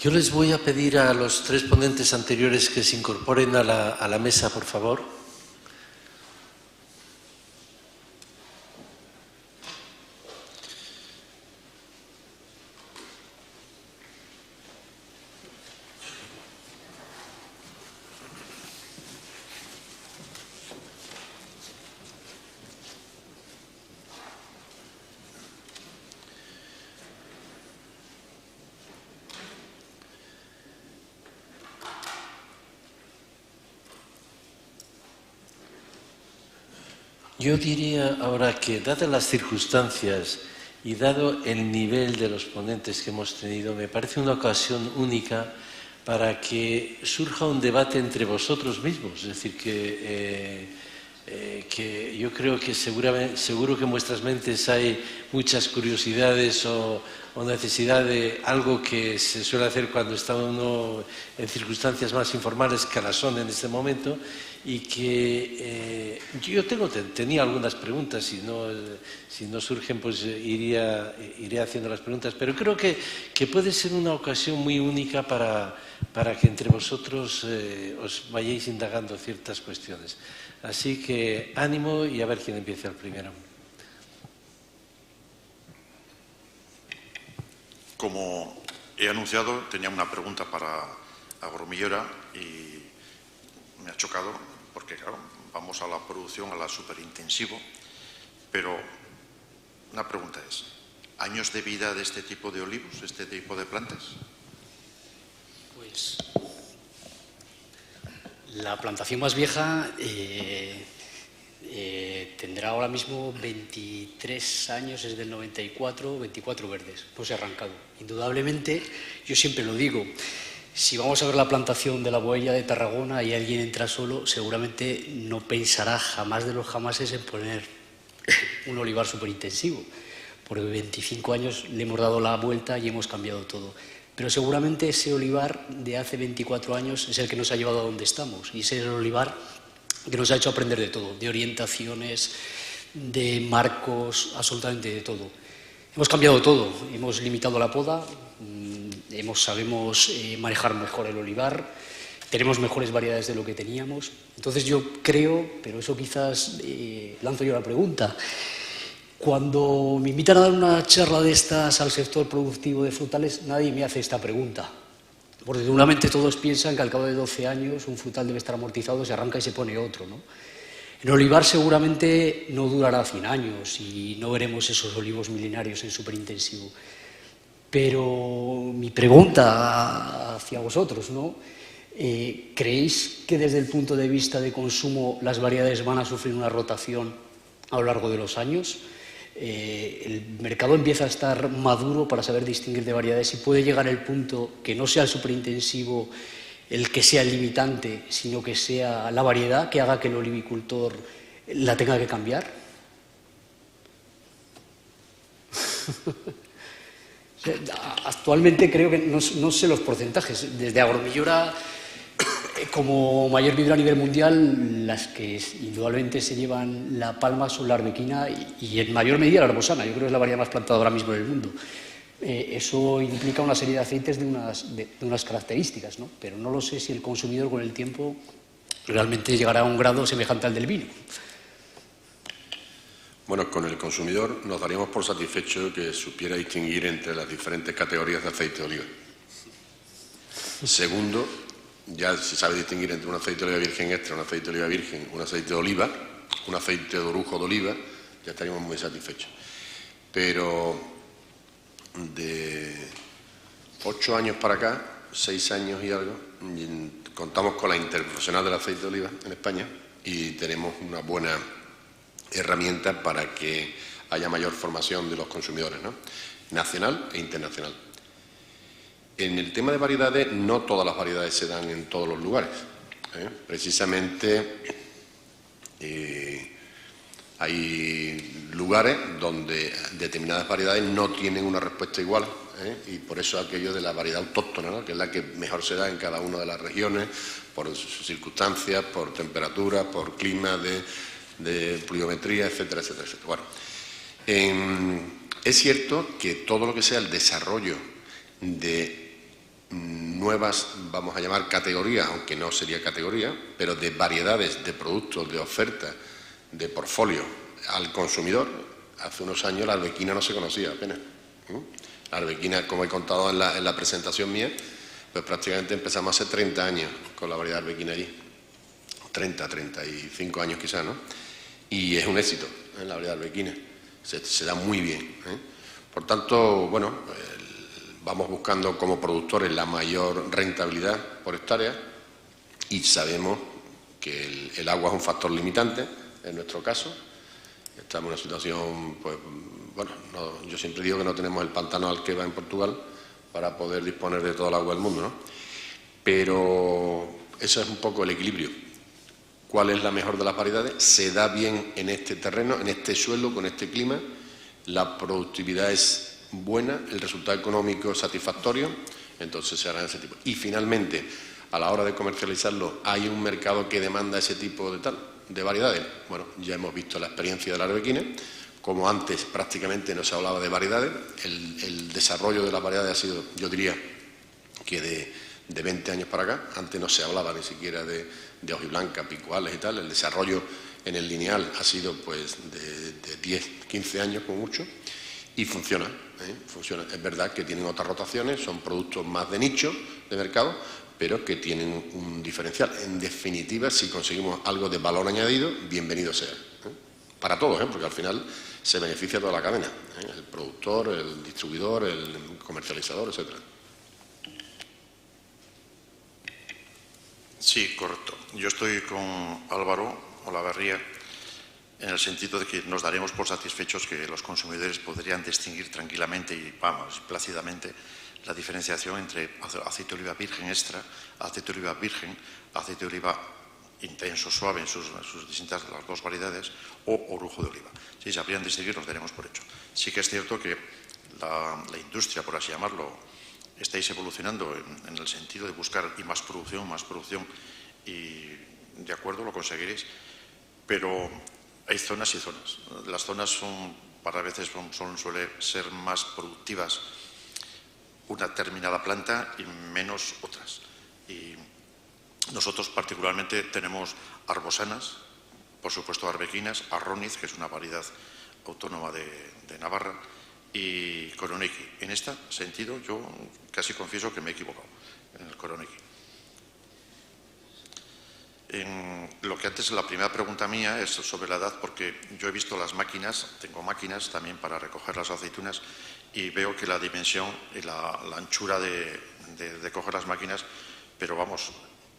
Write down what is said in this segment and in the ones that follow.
Yo les voy a pedir a los tres ponentes anteriores que se incorporen a la mesa, por favor. Yo diría ahora que, dadas las circunstancias y dado el nivel de los ponentes que hemos tenido, me parece una ocasión única para que surja un debate entre vosotros mismos. Es decir, que yo creo que seguro que en vuestras mentes hay muchas curiosidades o necesidad de algo que se suele hacer cuando está uno en circunstancias más informales que las son en este momento, y que yo tenía algunas preguntas, si no surgen pues iré haciendo las preguntas, pero creo que puede ser una ocasión muy única para que entre vosotros os vayáis indagando ciertas cuestiones. Así que ánimo y a ver quién empieza el primero. Como he anunciado, tenía una pregunta para Agromillora y me ha chocado porque, claro, vamos a la producción, a la superintensivo, pero una pregunta es, ¿años de vida de este tipo de olivos, este tipo de plantas? Pues la plantación más vieja tendrá ahora mismo 23 años, es del 94, 24 verdes, no se ha arrancado. Indudablemente, yo siempre lo digo, si vamos a ver la plantación de la Bohella de Tarragona y alguien entra solo, seguramente no pensará jamás de los jamases en poner un olivar superintensivo, porque 25 años le hemos dado la vuelta y hemos cambiado todo. Pero seguramente ese olivar de hace 24 años es el que nos ha llevado a donde estamos, y ese es el olivar que nos ha hecho aprender de todo, de orientaciones, de marcos, absolutamente de todo. Hemos cambiado todo, hemos limitado la poda, sabemos manejar mejor el olivar, tenemos mejores variedades de lo que teníamos. Entonces yo creo, pero eso quizás lanzo yo la pregunta, cuando me invitan a dar una charla de estas al sector productivo de frutales, nadie me hace esta pregunta. Porque seguramente todos piensan que al cabo de 12 años un frutal debe estar amortizado, se arranca y se pone otro, ¿no? El olivar seguramente no durará 100 años y no veremos esos olivos milenarios en superintensivo. Pero mi pregunta hacia vosotros, ¿no? ¿Creéis que desde el punto de vista de consumo las variedades van a sufrir una rotación a lo largo de los años? El mercado empieza a estar maduro para saber distinguir de variedades y puede llegar el punto que no sea el superintensivo el que sea el limitante, sino que sea la variedad que haga que el olivicultor la tenga que cambiar. Actualmente creo que no sé los porcentajes. Desde Agromillora, como mayor vivero a nivel mundial, las que indudablemente se llevan la palma son la arbequina y en mayor medida la arbosana. Yo creo que es la variedad más plantada ahora mismo en el mundo. Eso implica una serie de aceites de unas características, ¿no? Pero no lo sé si el consumidor con el tiempo realmente llegará a un grado semejante al del vino. Bueno, con el consumidor nos daríamos por satisfecho que supiera distinguir entre las diferentes categorías de aceite de oliva. Segundo, ya se sabe distinguir entre un aceite de oliva virgen extra, un aceite de oliva virgen, un aceite de oliva, un aceite de orujo de oliva, ya estaríamos muy satisfechos. Pero de 8 años para acá, 6 años y algo, contamos con la Interprofesional del Aceite de Oliva en España y tenemos una buena herramienta para que haya mayor formación de los consumidores, ¿no? Nacional e internacional. En el tema de variedades, no todas las variedades se dan en todos los lugares, ¿eh? Precisamente hay lugares donde determinadas variedades no tienen una respuesta igual, ¿eh? Y por eso aquello de la variedad autóctona, ¿no? Que es la que mejor se da en cada una de las regiones, por sus circunstancias, por temperatura, por clima, de pluviometría, etcétera, etcétera, etcétera. Bueno, es cierto que todo lo que sea el desarrollo de nuevas, vamos a llamar categorías, aunque no sería categoría, pero de variedades de productos, de oferta, de portfolio al consumidor. Hace unos años la arbequina no se conocía apenas. La arbequina, como he contado en la presentación mía, pues prácticamente empezamos hace 30 años con la variedad arbequina allí. 30, 35 años quizás, ¿no? Y es un éxito la variedad arbequina. Se da muy bien. Por tanto, bueno, vamos buscando como productores la mayor rentabilidad por hectárea y sabemos que el agua es un factor limitante en nuestro caso. Estamos en una situación, pues, bueno, yo siempre digo que no tenemos el pantano Alqueva en Portugal para poder disponer de todo el agua del mundo, ¿no? Pero eso es un poco el equilibrio. ¿Cuál es la mejor de las variedades? Se da bien en este terreno, en este suelo, con este clima, la productividad es buena, el resultado económico es satisfactorio, entonces se hará ese tipo. Y finalmente, a la hora de comercializarlo, ¿hay un mercado que demanda ese tipo de variedades? Bueno, ya hemos visto la experiencia de la arbequina. Como antes prácticamente no se hablaba de variedades, el desarrollo de las variedades ha sido, yo diría, que de 20 años para acá. Antes no se hablaba ni siquiera de hojiblanca, picuales y tal. El desarrollo en el lineal ha sido pues de 10, 15 años como mucho y funciona, funciona. Es verdad que tienen otras rotaciones, son productos más de nicho de mercado, pero que tienen un diferencial. En definitiva, si conseguimos algo de valor añadido, bienvenido sea. Para todos, porque al final se beneficia toda la cadena, el productor, el distribuidor, el comercializador, etcétera. Sí, correcto. Yo estoy con Álvaro Olavarría en el sentido de que nos daremos por satisfechos que los consumidores podrían distinguir tranquilamente y, vamos, plácidamente la diferenciación entre aceite de oliva virgen extra, aceite de oliva virgen, aceite de oliva intenso, suave en sus distintas, las dos variedades, o orujo de oliva. Si sabrían distinguir, nos daremos por hecho. Sí que es cierto que la industria, por así llamarlo, estáis evolucionando en el sentido de buscar y más producción, y de acuerdo, lo conseguiréis, pero hay zonas y zonas. Las zonas para veces suelen ser más productivas una determinada planta y menos otras. Y nosotros particularmente tenemos arbosanas, por supuesto arbequinas, arroniz, que es una variedad autónoma de Navarra, y Coronequi. En este sentido yo casi confieso que me he equivocado en el Coronequi. Lo que antes, la primera pregunta mía es sobre la edad, porque yo he visto las máquinas, tengo máquinas también para recoger las aceitunas y veo que la dimensión y la anchura de coger las máquinas, pero vamos,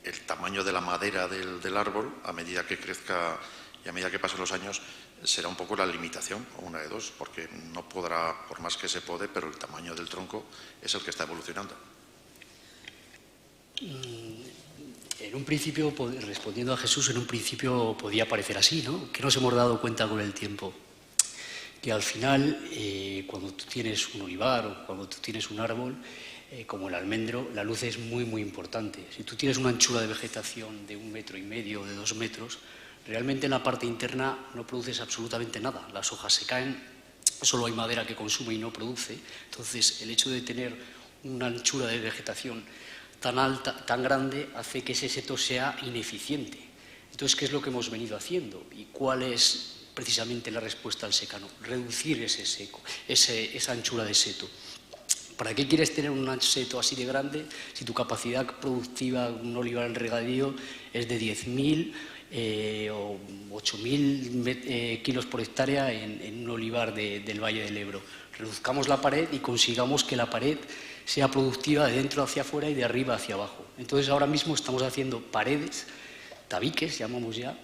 el tamaño de la madera del árbol, a medida que crezca y a medida que pasen los años, será un poco la limitación, o una de dos, porque no podrá, por más que se pode, pero el tamaño del tronco es el que está evolucionando. En un principio, respondiendo a Jesús, en un principio podía parecer así, ¿no? Que nos hemos dado cuenta con el tiempo. Que al final, cuando tú tienes un olivar o cuando tú tienes un árbol, como el almendro, la luz es muy, muy importante. Si tú tienes una anchura de vegetación de 1,5 metros o de 2 metros, realmente en la parte interna no produces absolutamente nada. Las hojas se caen, solo hay madera que consume y no produce. Entonces, el hecho de tener una anchura de vegetación tan alta, tan grande, hace que ese seto sea ineficiente. Entonces, ¿qué es lo que hemos venido haciendo? ¿Y cuál es precisamente la respuesta al secano? Reducir esa anchura de seto. ¿Para qué quieres tener un seto así de grande si tu capacidad productiva de un olivar en regadío es de 10.000 o 8.000 kilos por hectárea en un olivar del Valle del Ebro? Reduzcamos la pared y consigamos que la pared sea productiva de dentro hacia afuera y de arriba hacia abajo. Entonces, ahora mismo estamos haciendo paredes, tabiques, llamamos ya,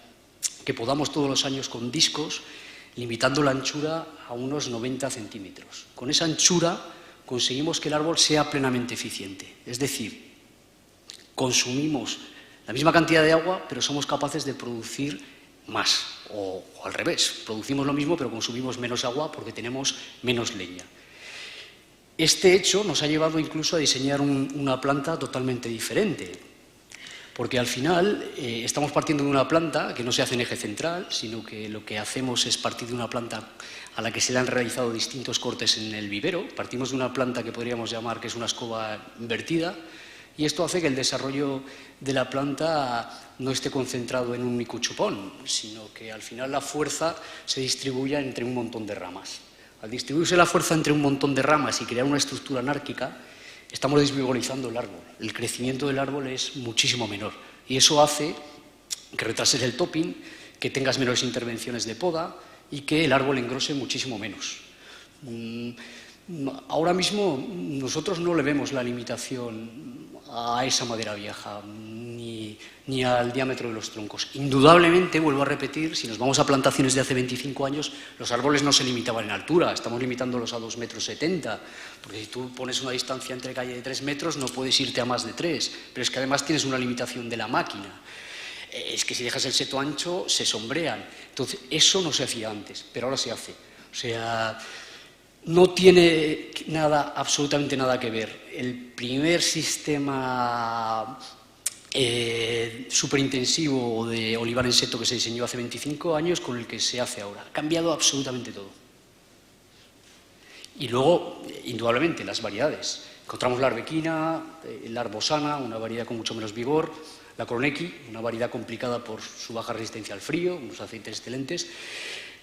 que podamos todos los años con discos, limitando la anchura a unos 90 centímetros. Con esa anchura conseguimos que el árbol sea plenamente eficiente. Es decir, consumimos la misma cantidad de agua, pero somos capaces de producir más. O al revés, producimos lo mismo, pero consumimos menos agua porque tenemos menos leña. Este hecho nos ha llevado incluso a diseñar una planta totalmente diferente, porque al final estamos partiendo de una planta que no se hace en eje central, sino que lo que hacemos es partir de una planta a la que se le han realizado distintos cortes en el vivero. Partimos de una planta que podríamos llamar que es una escoba invertida, Y esto hace que el desarrollo de la planta no esté concentrado en un único chupón, sino que al final la fuerza se distribuya entre un montón de ramas. Al distribuirse la fuerza entre un montón de ramas y crear una estructura anárquica, estamos desvigoralizando el árbol. El crecimiento del árbol es muchísimo menor. Y eso hace que retrases el topping, que tengas menores intervenciones de poda y que el árbol engrose muchísimo menos. Ahora mismo nosotros no le vemos la limitación a esa madera vieja ni al diámetro de los troncos. Indudablemente, vuelvo a repetir, si nos vamos a plantaciones de hace 25 años, los árboles no se limitaban en altura, estamos limitándolos a 2,70 metros, porque si tú pones una distancia entre calle de 3 metros no puedes irte a más de 3, pero es que además tienes una limitación de la máquina. Es que si dejas el seto ancho se sombrean. Entonces, eso no se hacía antes, pero ahora se hace. O sea, no tiene nada, absolutamente nada que ver. El primer sistema superintensivo de olivar en seto que se diseñó hace 25 años con el que se hace ahora. Ha cambiado absolutamente todo. Y luego, indudablemente, las variedades. Encontramos la arbequina, la arbosana, una variedad con mucho menos vigor, la croneki, una variedad complicada por su baja resistencia al frío, unos aceites excelentes,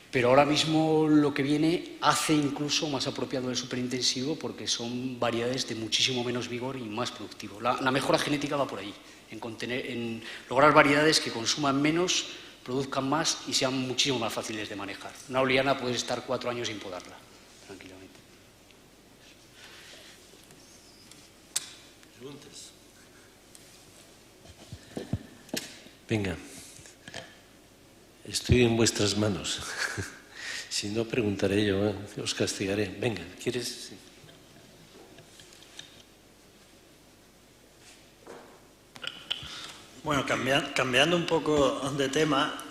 pero ahora mismo lo que viene hace incluso más apropiado el superintensivo porque son variedades de muchísimo menos vigor y más productivo. La mejora genética va por ahí, en lograr variedades que consuman menos, produzcan más y sean muchísimo más fáciles de manejar. Una oliana puedes estar 4 años sin podarla, tranquilamente. ¿Preguntas? Venga, estoy en vuestras manos. Si no, preguntaré yo, os castigaré. Venga, ¿quieres? Sí. Bueno, cambiando un poco de tema,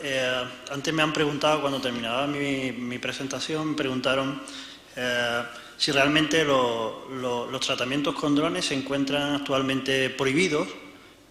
antes me han preguntado, cuando terminaba mi presentación, me preguntaron si realmente los tratamientos con drones se encuentran actualmente prohibidos,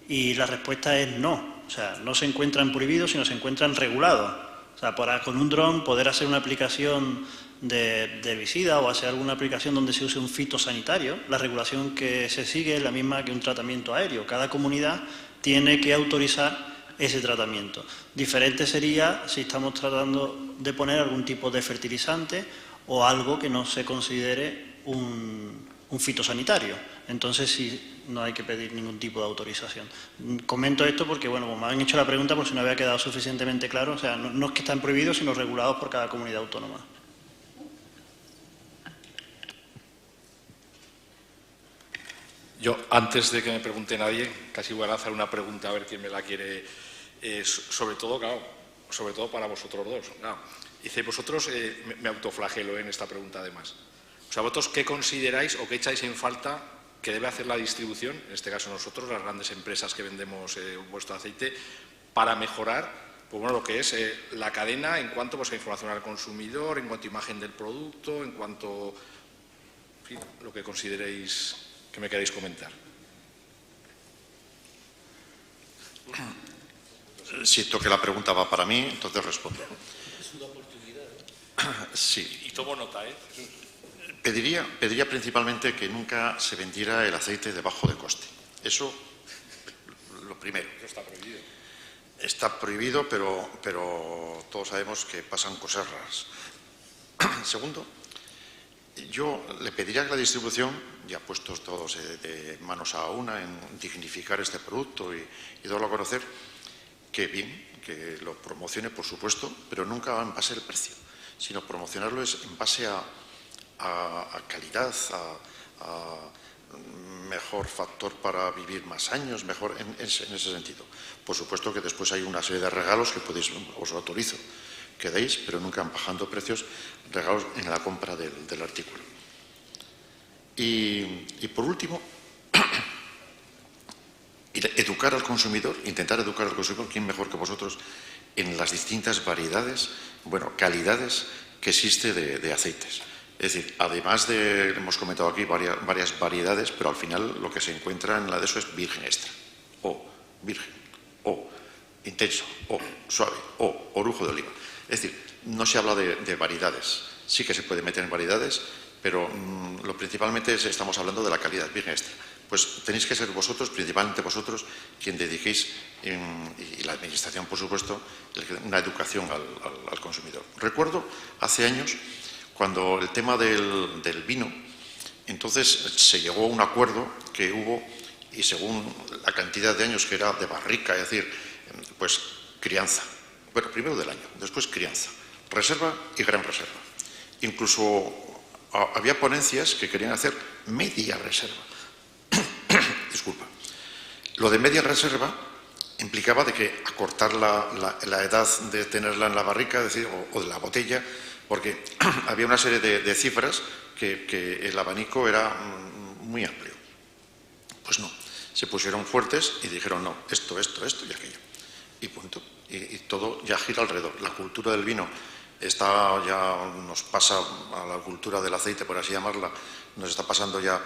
y la respuesta es no. O sea, no se encuentran prohibidos, sino se encuentran regulados. O sea, para con un dron poder hacer una aplicación de herbicida o hacer alguna aplicación donde se use un fitosanitario, la regulación que se sigue es la misma que un tratamiento aéreo. Cada comunidad tiene que autorizar ese tratamiento. Diferente sería si estamos tratando de poner algún tipo de fertilizante o algo que no se considere un fitosanitario. Entonces sí, no hay que pedir ningún tipo de autorización. Comento esto porque, bueno, como me han hecho la pregunta, por si no había quedado suficientemente claro, o sea, no es que están prohibidos, sino regulados por cada comunidad autónoma. Yo, antes de que me pregunte nadie, casi voy a lanzar una pregunta a ver quién me la quiere, sobre todo, claro, sobre todo para vosotros dos. Claro. Dice, vosotros, me autoflagelo en esta pregunta además. O sea, vosotros, ¿qué consideráis o qué echáis en falta que debe hacer la distribución, en este caso nosotros, las grandes empresas que vendemos vuestro aceite, para mejorar, pues bueno, lo que es la cadena en cuanto pues, a información al consumidor, en cuanto a imagen del producto, en cuanto, en fin, lo que consideréis que me queréis comentar? Siento que la pregunta va para mí, entonces respondo. Es una oportunidad. Sí. Y tomo nota, ¿eh? Pediría principalmente que nunca se vendiera el aceite de bajo de coste. Eso, lo primero. Eso está prohibido. Está prohibido, pero todos sabemos que pasan cosas raras. Segundo, yo le pediría que la distribución, ya puestos todos de manos a una en dignificar este producto y darlo a conocer, que bien, que lo promocione, por supuesto, pero nunca en base al precio, sino promocionarlo es en base a calidad, a mejor factor para vivir más años, mejor en ese sentido. Por supuesto que después hay una serie de regalos que os autorizo que deis, pero nunca bajando precios, regalos en la compra del artículo. Y por último, educar al consumidor, intentar educar al consumidor, ¿quién mejor que vosotros?, en las distintas variedades, bueno, calidades que existe de aceites. Es decir, además de, hemos comentado aquí varias variedades, pero al final lo que se encuentra en la de eso es virgen extra, o virgen, o intenso, o suave, o orujo de oliva. Es decir, no se habla de variedades. Sí que se puede meter en variedades, pero principalmente estamos hablando de la calidad virgen extra. pues tenéis que ser vosotros, principalmente vosotros, quien dediquéis, y la Administración, por supuesto, una educación al consumidor. Recuerdo hace años, cuando el tema del vino, entonces se llegó a un acuerdo que hubo, y según la cantidad de años que era de barrica, es decir, pues crianza. Bueno, primero del año, después crianza, reserva y gran reserva. Incluso había ponencias que querían hacer media reserva. Disculpa. Lo de media reserva implicaba de que acortar la edad de tenerla en la barrica, es decir, o de la botella, porque había una serie de cifras que el abanico era muy amplio. Pues no, se pusieron fuertes y dijeron no, esto y aquello. Y punto. Y todo ya gira alrededor. La cultura del vino nos pasa a la cultura del aceite, por así llamarla, nos está pasando ya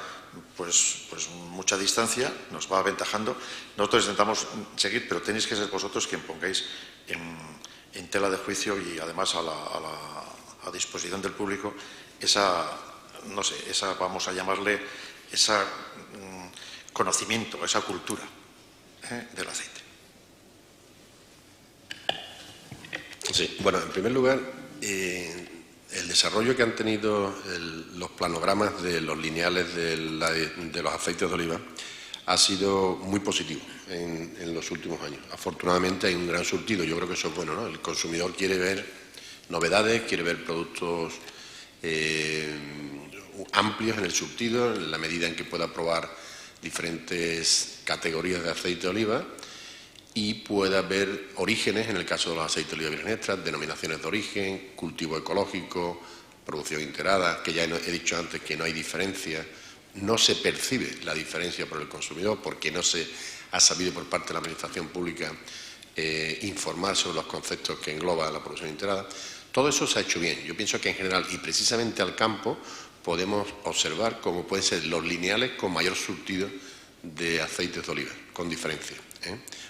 pues mucha distancia, nos va aventajando. Nosotros intentamos seguir, pero tenéis que ser vosotros quien pongáis en tela de juicio y además a disposición del público esa, no sé, esa, vamos a llamarle, esa conocimiento, esa cultura del aceite. Sí, bueno, en primer lugar, el desarrollo que han tenido los planogramas de los lineales de los aceites de oliva ha sido muy positivo en los últimos años. Afortunadamente hay un gran surtido, yo creo que eso es bueno, ¿no? El consumidor quiere ver novedades, quiere ver productos amplios en el surtido, en la medida en que pueda probar diferentes categorías de aceite de oliva y pueda ver orígenes, en el caso de los aceites de oliva virgen extra, denominaciones de origen, cultivo ecológico, producción integrada, que ya he dicho antes que no hay diferencia, no se percibe la diferencia por el consumidor porque no se ha sabido por parte de la Administración Pública informar sobre los conceptos que engloba la producción integrada. Todo eso se ha hecho bien. Yo pienso que en general, y precisamente al campo, podemos observar cómo pueden ser los lineales con mayor surtido de aceites de oliva, con diferencia.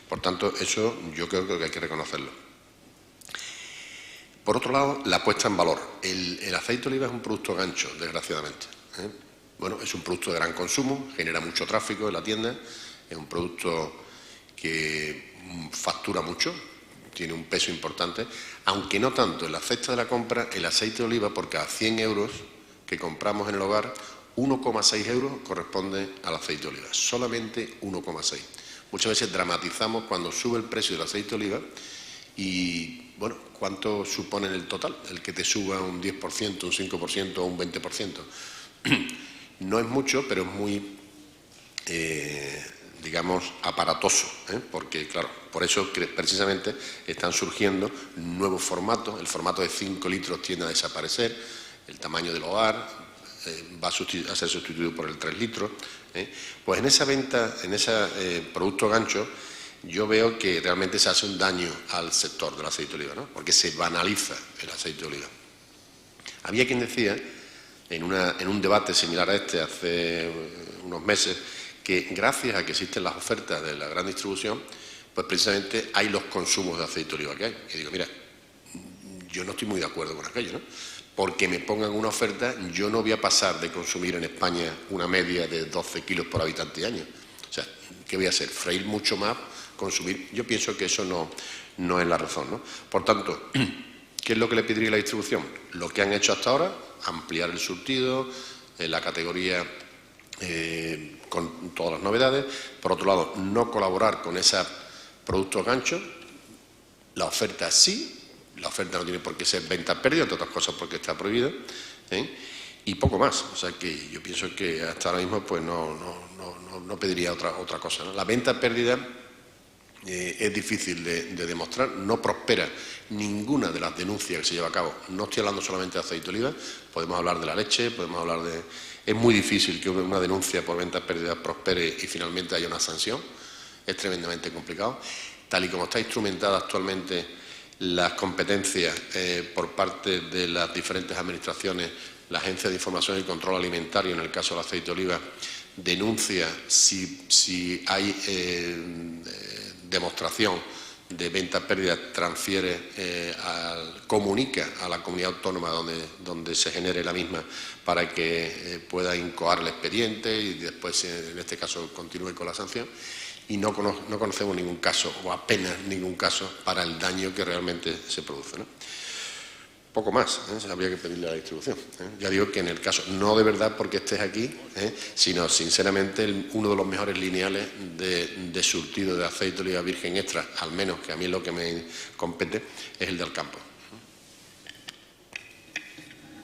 Por tanto, eso yo creo que hay que reconocerlo. Por otro lado, la puesta en valor. El aceite de oliva es un producto gancho, desgraciadamente. Bueno, es un producto de gran consumo, genera mucho tráfico en la tienda, es un producto que factura mucho, tiene un peso importante, aunque no tanto en la cesta de la compra, el aceite de oliva, por cada 100 euros que compramos en el hogar, 1,6 euros corresponde al aceite de oliva, solamente 1,6. Muchas veces dramatizamos cuando sube el precio del aceite de oliva y, bueno, ¿cuánto supone en el total? El que te suba un 10%, un 5% o un 20%. No es mucho, pero es muy, digamos, aparatoso, porque, claro, por eso precisamente están surgiendo nuevos formatos. El formato de 5 litros tiende a desaparecer, el tamaño del hogar va a ser sustituido por el 3 litros. Pues en esa venta, en ese producto gancho, yo veo que realmente se hace un daño al sector del aceite de oliva, ¿no? Porque se banaliza el aceite de oliva. Había quien decía, en un debate similar a este hace unos meses, que gracias a que existen las ofertas de la gran distribución, pues precisamente hay los consumos de aceite de oliva que hay. Y digo, mira, yo no estoy muy de acuerdo con aquello, ¿no? Porque me pongan una oferta, yo no voy a pasar de consumir en España una media de 12 kilos por habitante y año. O sea, ¿qué voy a hacer? ¿Freír mucho más? ¿Consumir? Yo pienso que eso no es la razón, ¿no? Por tanto, ¿qué es lo que le pediría la distribución? Lo que han hecho hasta ahora, ampliar el surtido, la categoría con todas las novedades. Por otro lado, no colaborar con esos productos ganchos. La oferta sí. La oferta no tiene por qué ser venta pérdida, entre otras cosas porque está prohibida, y poco más. O sea que yo pienso que hasta ahora mismo pues no pediría otra cosa, ¿no? La venta pérdida es difícil de demostrar, no prospera ninguna de las denuncias que se lleva a cabo. No estoy hablando solamente de aceite de oliva, podemos hablar de la leche, podemos hablar de... Es muy difícil que una denuncia por venta pérdida prospere y finalmente haya una sanción. Es tremendamente complicado. Tal y como está instrumentada actualmente las competencias por parte de las diferentes administraciones, la Agencia de Información y Control Alimentario, en el caso del aceite de oliva, denuncia si hay demostración de venta-pérdida transfiere, comunica a la comunidad autónoma donde se genere la misma para que pueda incoar el expediente y después, en este caso, continúe con la sanción. Y no conocemos ningún caso, o apenas ningún caso, para el daño que realmente se produce, ¿no? Poco más, habría que pedirle a la distribución. Ya digo que en el caso, no de verdad porque estés aquí, sino sinceramente uno de los mejores lineales de surtido de aceite de oliva virgen extra, al menos que a mí lo que me compete, es el del campo.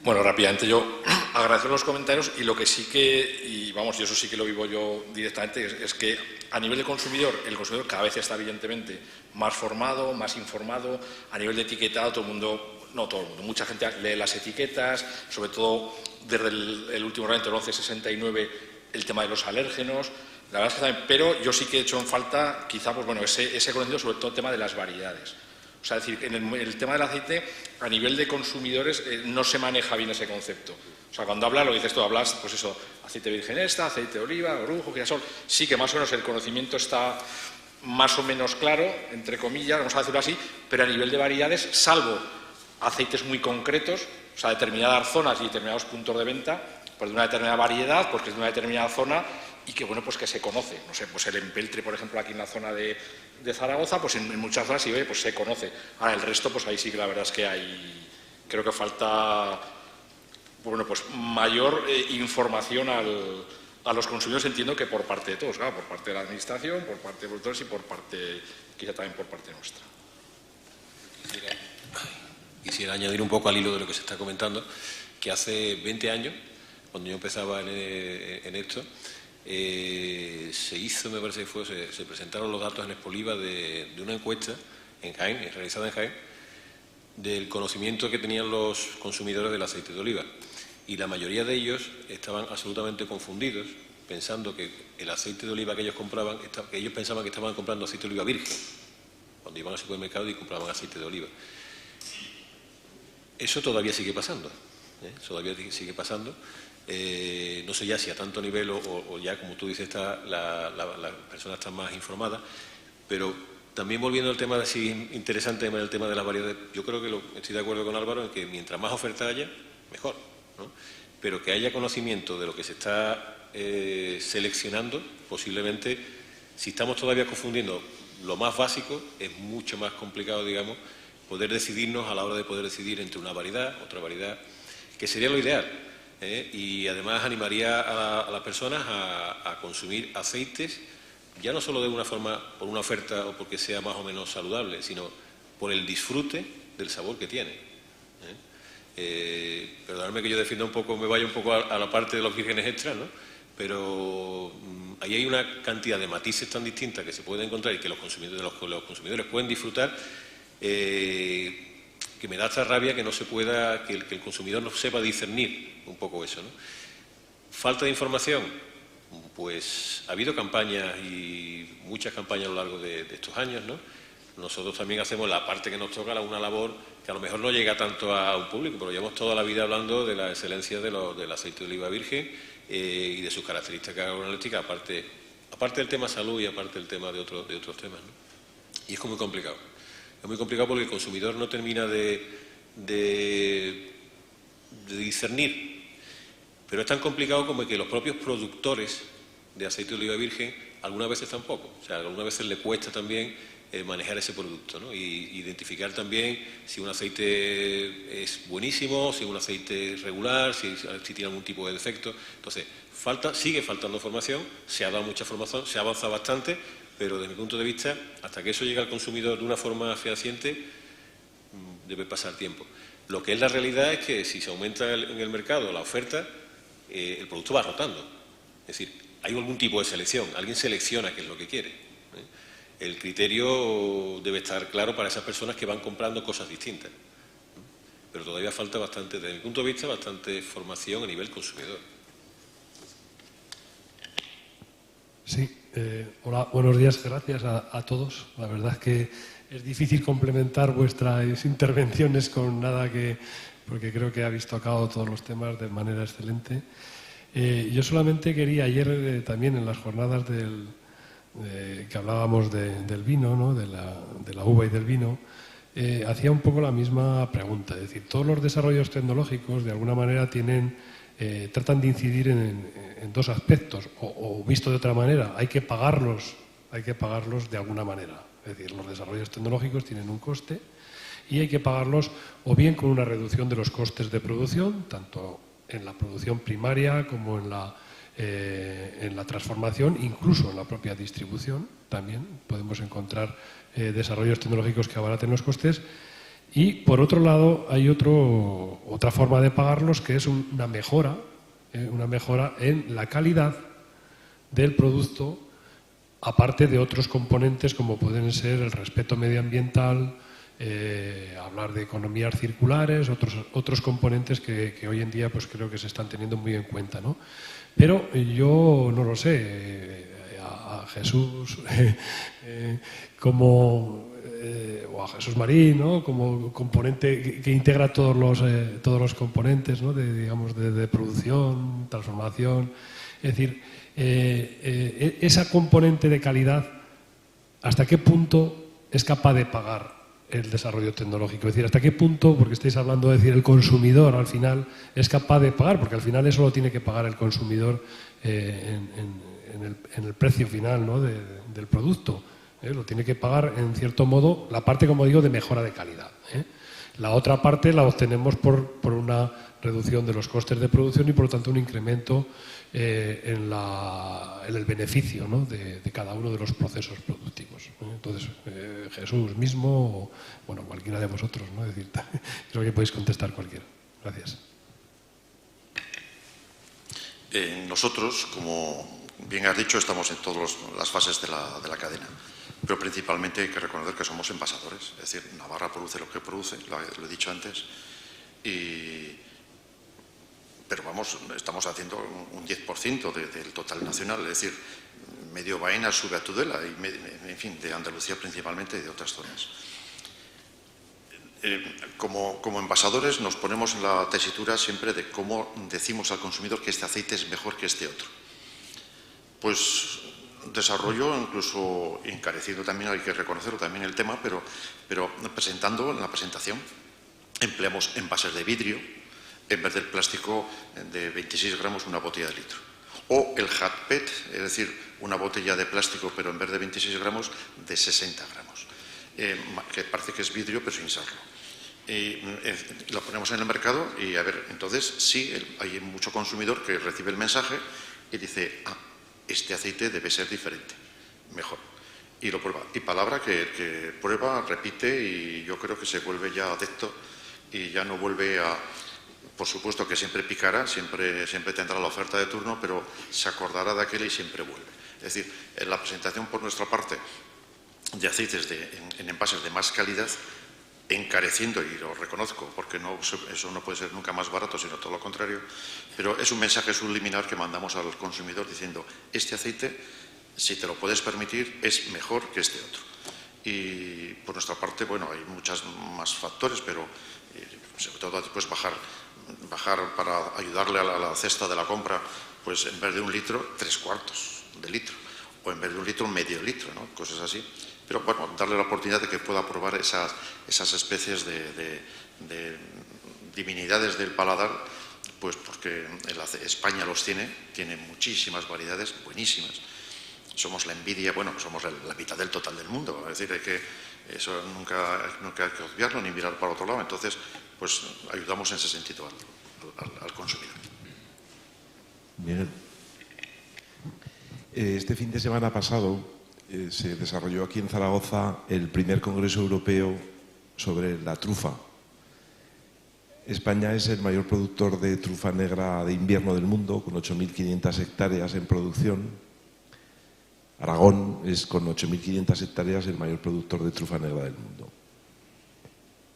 Bueno, rápidamente yo agradezco los comentarios y lo que sí que, y vamos, yo eso sí que lo vivo yo directamente, es que a nivel de consumidor, el consumidor cada vez está evidentemente más formado, más informado, a nivel de etiquetado todo el mundo, no todo el mundo, mucha gente lee las etiquetas, sobre todo desde el último reglamento, el 1169, el tema de los alérgenos, la verdad es que también, pero yo sí que he hecho en falta quizá pues bueno, ese conocimiento, sobre todo el tema de las variedades. O sea, es decir, en el tema del aceite, a nivel de consumidores, no se maneja bien ese concepto. O sea, cuando hablas, lo dices tú, hablas, pues eso, aceite virgen extra, aceite de oliva, orujo, girasol, sí que más o menos el conocimiento está más o menos claro, entre comillas, vamos a decirlo así, pero a nivel de variedades, salvo aceites muy concretos, o sea, determinadas zonas y determinados puntos de venta, pues de una determinada variedad, porque es de una determinada zona y que, bueno, pues que se conoce. No sé, pues el empeltre, por ejemplo, aquí en la zona de Zaragoza, pues en muchas zonas sí, pues se conoce. Ahora, el resto, pues ahí sí que la verdad es que creo que falta, bueno, pues mayor información a los consumidores, entiendo que por parte de todos, claro, por parte de la administración, por parte de productores y por parte, quizá también por parte nuestra. Quisiera añadir un poco al hilo de lo que se está comentando, que hace 20 años, cuando yo empezaba en esto, se hizo, me parece que se presentaron los datos en Expoliva de una encuesta en Jaén, realizada en Jaén, del conocimiento que tenían los consumidores del aceite de oliva. Y la mayoría de ellos estaban absolutamente confundidos, pensando que el aceite de oliva que ellos compraban, que ellos pensaban que estaban comprando aceite de oliva virgen, cuando iban al supermercado y compraban aceite de oliva. Eso todavía sigue pasando, todavía sigue pasando. No sé ya si a tanto nivel o ya, como tú dices, las personas están más informadas, pero también volviendo al tema, si es interesante el tema de las variedades, yo creo que estoy de acuerdo con Álvaro en que mientras más oferta haya, mejor, ¿no? Pero que haya conocimiento de lo que se está seleccionando, posiblemente, si estamos todavía confundiendo lo más básico, es mucho más complicado, digamos, poder decidirnos a la hora de poder decidir entre una variedad, otra variedad, que sería lo ideal. Y además animaría a las personas a consumir aceites, ya no solo de una forma, por una oferta o porque sea más o menos saludable, sino por el disfrute del sabor que tiene. Perdonadme que yo defienda un poco, me vaya un poco a la parte de los vírgenes extras, ¿no? Pero ahí hay una cantidad de matices tan distintas que se pueden encontrar y que los consumidores pueden disfrutar, que me da esta rabia que no se pueda, que el consumidor no sepa discernir un poco eso, ¿no? Falta de información, pues ha habido campañas y muchas campañas a lo largo de estos años, ¿no? Nosotros también hacemos la parte que nos toca, una labor que a lo mejor no llega tanto a un público, pero llevamos toda la vida hablando de la excelencia del aceite de oliva virgen y de sus características organolépticas, aparte del tema salud y aparte del tema de otros temas, ¿no? Y es muy complicado. Es muy complicado porque el consumidor no termina de discernir, pero es tan complicado como que los propios productores de aceite de oliva virgen algunas veces tampoco, o sea, algunas veces le cuesta también manejar ese producto, ¿no? Y identificar también si un aceite es buenísimo, si un aceite es regular, si tiene algún tipo de defecto. Entonces, sigue faltando formación, se ha dado mucha formación, se ha avanzado bastante, pero desde mi punto de vista, hasta que eso llegue al consumidor de una forma fehaciente, debe pasar tiempo. Lo que es la realidad es que si se aumenta en el mercado la oferta, el producto va rotando. Es decir, hay algún tipo de selección, alguien selecciona qué es lo que quiere. El criterio debe estar claro para esas personas que van comprando cosas distintas. Pero todavía falta bastante, desde mi punto de vista, bastante formación a nivel consumidor. Sí, hola, buenos días, gracias a todos. La verdad es que es difícil complementar vuestras intervenciones con nada porque creo que habéis tocado todos los temas de manera excelente. Yo solamente quería, ayer también en las jornadas del que hablábamos del vino, ¿no? de la uva y del vino, hacía un poco la misma pregunta. Es decir, todos los desarrollos tecnológicos de alguna manera tratan de incidir en dos aspectos, o visto de otra manera, hay que pagarlos de alguna manera. Es decir, los desarrollos tecnológicos tienen un coste y hay que pagarlos o bien con una reducción de los costes de producción, tanto en la producción primaria como en la transformación, incluso en la propia distribución. También podemos encontrar desarrollos tecnológicos que abaraten los costes. Y, por otro lado, hay otra forma de pagarlos, que es una mejora en la calidad del producto, aparte de otros componentes como pueden ser el respeto medioambiental, hablar de economías circulares, otros componentes que hoy en día pues creo que se están teniendo muy en cuenta, ¿no? Pero yo no lo sé, a Jesús o a Jesús Marín, ¿no? Como componente que integra todos los componentes, ¿no? de producción, transformación. Es decir, esa componente de calidad, ¿hasta qué punto es capaz de pagar el desarrollo tecnológico? Es decir, ¿hasta qué punto, porque estáis hablando de decir el consumidor al final es capaz de pagar? Porque al final eso lo tiene que pagar el consumidor en el precio final, ¿no? del producto. Lo tiene que pagar, en cierto modo, la parte, como digo, de mejora de calidad. La otra parte la obtenemos por una reducción de los costes de producción y, por lo tanto, un incremento en el beneficio, ¿no? de cada uno de los procesos productivos. Entonces, Jesús mismo, o bueno, cualquiera de vosotros, ¿no? Es decir, creo que podéis contestar cualquiera. Gracias. Nosotros, como bien has dicho, estamos en todas las fases de la cadena. Pero principalmente hay que reconocer que somos envasadores. Es decir, Navarra produce lo que produce, lo he dicho antes, pero vamos, estamos haciendo un 10% del total nacional. Es decir, medio Baena sube a Tudela, y, en fin, de Andalucía principalmente y de otras zonas. Como envasadores nos ponemos en la tesitura siempre de cómo decimos al consumidor que este aceite es mejor que este otro. Pues desarrollo, incluso encareciendo también, hay que reconocerlo también el tema, pero presentando en la presentación, empleamos envases de vidrio en vez del plástico de 26 gramos una botella de litro. O el hat PET, es decir, una botella de plástico, pero en vez de 26 gramos, de 60 gramos. Que parece que es vidrio, pero sin serlo. Lo ponemos en el mercado y, a ver, entonces sí, hay mucho consumidor que recibe el mensaje y dice, este aceite debe ser diferente, mejor. Y lo prueba. Y palabra que prueba, repite, y yo creo que se vuelve ya adepto y ya no vuelve a... Por supuesto que siempre picará, siempre tendrá la oferta de turno, pero se acordará de aquel y siempre vuelve. Es decir, en la presentación por nuestra parte de aceites en envases de más calidad, encareciendo, y lo reconozco, porque eso no puede ser nunca más barato, sino todo lo contrario, pero es un mensaje subliminal que mandamos al consumidor diciendo, este aceite, si te lo puedes permitir, es mejor que este otro. Y por nuestra parte, bueno, hay muchos más factores, pero sobre todo después bajar para ayudarle a la cesta de la compra, pues en vez de 1 litro, 3/4 de litro, o en vez de 1 litro, medio litro, ¿no? Cosas así. Pero bueno, darle la oportunidad de que pueda probar esas especies de divinidades del paladar, pues porque España los tiene muchísimas variedades buenísimas. Somos la envidia, bueno, somos la mitad del total del mundo, es decir, que eso nunca hay que obviarlo ni mirar para otro lado. Entonces, pues ayudamos en ese sentido al consumidor. Bien. Este fin de semana pasado se desarrolló aquí en Zaragoza el primer Congreso Europeo sobre la trufa. España es el mayor productor de trufa negra de invierno del mundo, con 8.500 hectáreas en producción. Aragón es, con 8.500 hectáreas, el mayor productor de trufa negra del mundo.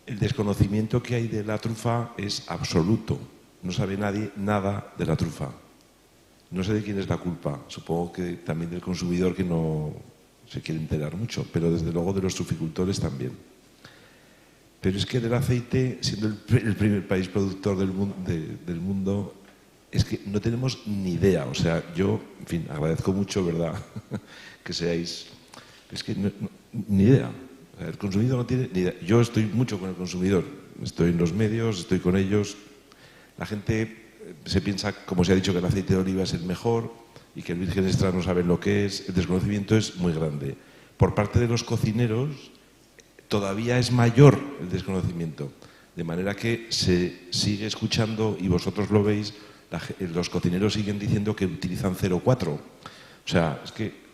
El desconocimiento que hay de la trufa es absoluto. No sabe nadie nada de la trufa. No sé de quién es la culpa. Supongo que también del consumidor, que no se quiere enterar mucho, pero desde luego de los truficultores también. Pero es que del aceite, siendo el primer país productor del mundo, es que no tenemos ni idea. O sea, yo, en fin, agradezco mucho, ¿verdad?, que seáis... Es que ni idea. O sea, el consumidor no tiene ni idea. Yo estoy mucho con el consumidor. Estoy en los medios, estoy con ellos. La gente se piensa, como se ha dicho, que el aceite de oliva es el mejor y que el virgen extra no sabe lo que es. El desconocimiento es muy grande. Por parte de los cocineros todavía es mayor el desconocimiento. De manera que se sigue escuchando, y vosotros lo veis, los cocineros siguen diciendo que utilizan 0,4. O sea, es que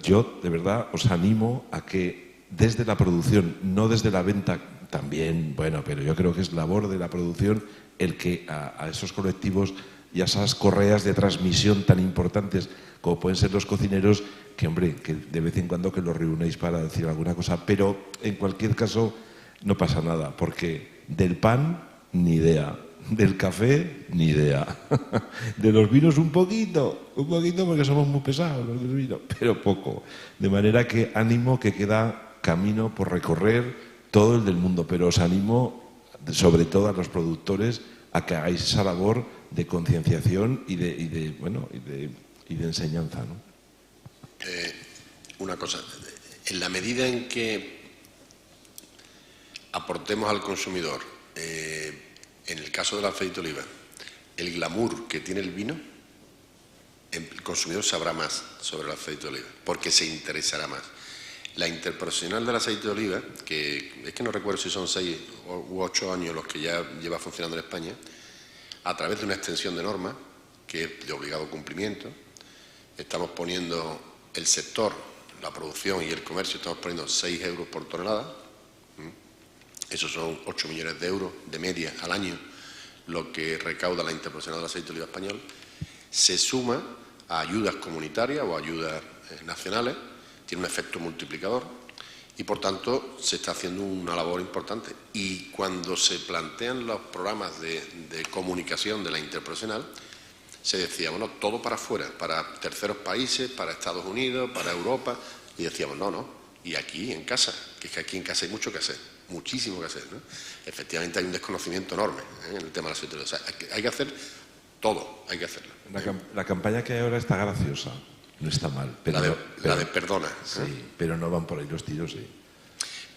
yo de verdad os animo a que desde la producción, no desde la venta, también, bueno, pero yo creo que es labor de la producción el que a esos colectivos y a esas correas de transmisión tan importantes como pueden ser los cocineros, que hombre, que de vez en cuando que los reunéis para decir alguna cosa, pero en cualquier caso no pasa nada, porque del pan ni idea, del café ni idea, de los vinos un poquito porque somos muy pesados los del vino, pero poco. De manera que ánimo, que queda camino por recorrer todo el del mundo, pero os animo sobre todo a los productores a que hagáis esa labor de concienciación y de enseñanza, ¿no? Una cosa, en la medida en que aportemos al consumidor, en el caso del aceite de oliva, el glamour que tiene el vino, el consumidor sabrá más sobre el aceite de oliva, porque se interesará más. La interprofesional del aceite de oliva, que es que no recuerdo si son 6 u 8 años los que ya lleva funcionando en España, a través de una extensión de normas, que es de obligado cumplimiento, estamos poniendo el sector, la producción y el comercio, estamos poniendo 6 euros por tonelada. Esos son 8 millones de euros de media al año, lo que recauda la interprofesional del aceite de oliva español. Se suma a ayudas comunitarias o ayudas nacionales, tiene un efecto multiplicador y, por tanto, se está haciendo una labor importante. Y cuando se plantean los programas de comunicación de la interprofesional, se decía, bueno, todo para afuera, para terceros países, para Estados Unidos, para Europa, y decíamos, no, y aquí en casa, que es que aquí en casa hay mucho que hacer, muchísimo que hacer, ¿no? Efectivamente hay un desconocimiento enorme en el tema de la aceite de oliva. O sea, hay que hacer todo, hay que hacerlo. La campaña que hay ahora está graciosa, no está mal. Pero la de perdona. Sí, pero no van por ahí los tiros, sí.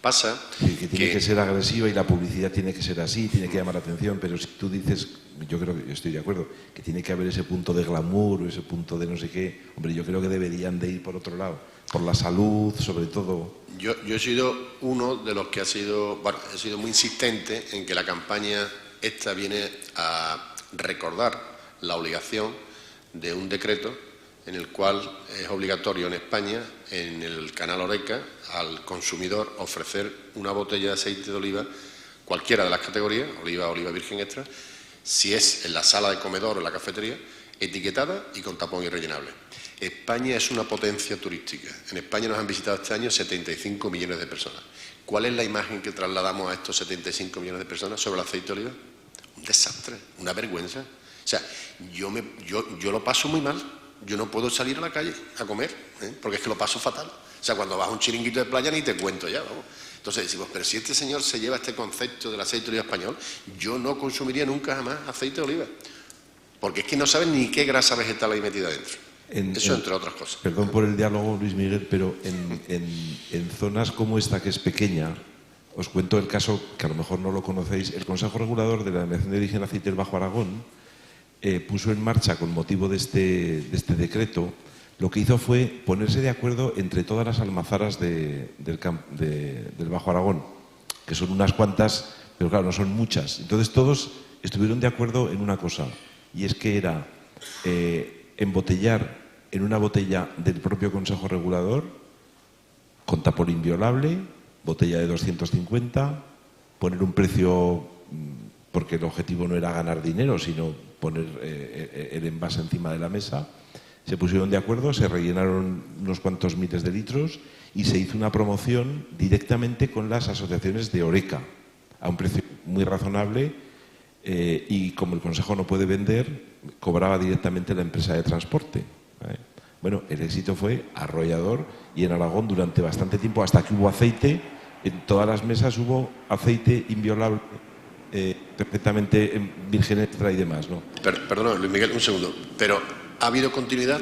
Pasa que tiene que ser agresiva y la publicidad tiene que ser así, tiene que llamar la atención, pero si tú dices, yo creo que yo estoy de acuerdo, que tiene que haber ese punto de glamour o ese punto de no sé qué, hombre, yo creo que deberían de ir por otro lado, por la salud, sobre todo. Yo he sido uno de los que he sido muy insistente en que la campaña esta viene a recordar la obligación de un decreto en el cual es obligatorio en España, en el canal Horeca, al consumidor ofrecer una botella de aceite de oliva, cualquiera de las categorías, oliva, oliva virgen extra, si es en la sala de comedor o en la cafetería, etiquetada y con tapón irrellenable. España es una potencia turística. En España nos han visitado este año 75 millones de personas. ¿Cuál es la imagen que trasladamos a estos 75 millones de personas sobre el aceite de oliva? Un desastre, una vergüenza. O sea, yo lo paso muy mal. Yo no puedo salir a la calle a comer, porque es que lo paso fatal. O sea, cuando vas a un chiringuito de playa ni te cuento ya, vamos. Entonces decimos, pero si este señor se lleva este concepto del aceite de oliva español, yo no consumiría nunca jamás aceite de oliva. Porque es que no saben ni qué grasa vegetal hay metida dentro. Eso entre otras cosas. Perdón por el diálogo, Luis Miguel, pero en zonas como esta, que es pequeña, os cuento el caso, que a lo mejor no lo conocéis. El Consejo Regulador de la Denominación de Origen del Aceite del Bajo Aragón puso en marcha, con motivo de este decreto, lo que hizo fue ponerse de acuerdo entre todas las almazaras del Bajo Aragón, que son unas cuantas, pero claro, no son muchas. Entonces todos estuvieron de acuerdo en una cosa, y es que era embotellar en una botella del propio Consejo Regulador, con tapón inviolable, botella de 250, poner un precio, porque el objetivo no era ganar dinero, sino poner el envase encima de la mesa. Se pusieron de acuerdo, se rellenaron unos cuantos miles de litros y se hizo una promoción directamente con las asociaciones de Horeca, a un precio muy razonable, y como el Consejo no puede vender, cobraba directamente la empresa de transporte. Bueno, el éxito fue arrollador, y en Aragón durante bastante tiempo, hasta que hubo aceite, en todas las mesas hubo aceite inviolable, perfectamente virgen extra y demás, ¿no? Perdón, Luis Miguel, un segundo. ¿Pero ha habido continuidad?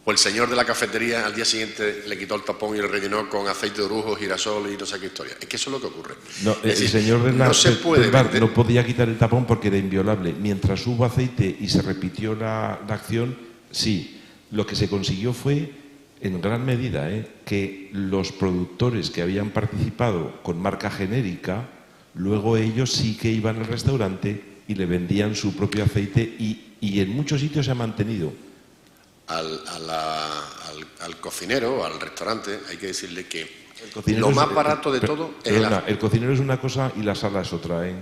¿O el señor de la cafetería al día siguiente le quitó el tapón y lo rellenó con aceite de orujo, girasol y no sé qué historia? Es que eso es lo que ocurre. No, es decir, el señor de del bar no podía quitar el tapón porque era inviolable. Mientras hubo aceite y se repitió la acción, sí. Lo que se consiguió fue, en gran medida, que los productores que habían participado con marca genérica, luego ellos sí que iban al restaurante y le vendían su propio aceite y en muchos sitios se ha mantenido. Al cocinero o al restaurante hay que decirle que lo más barato de todo es el cocinero es una cosa y la sala es otra, ¿eh?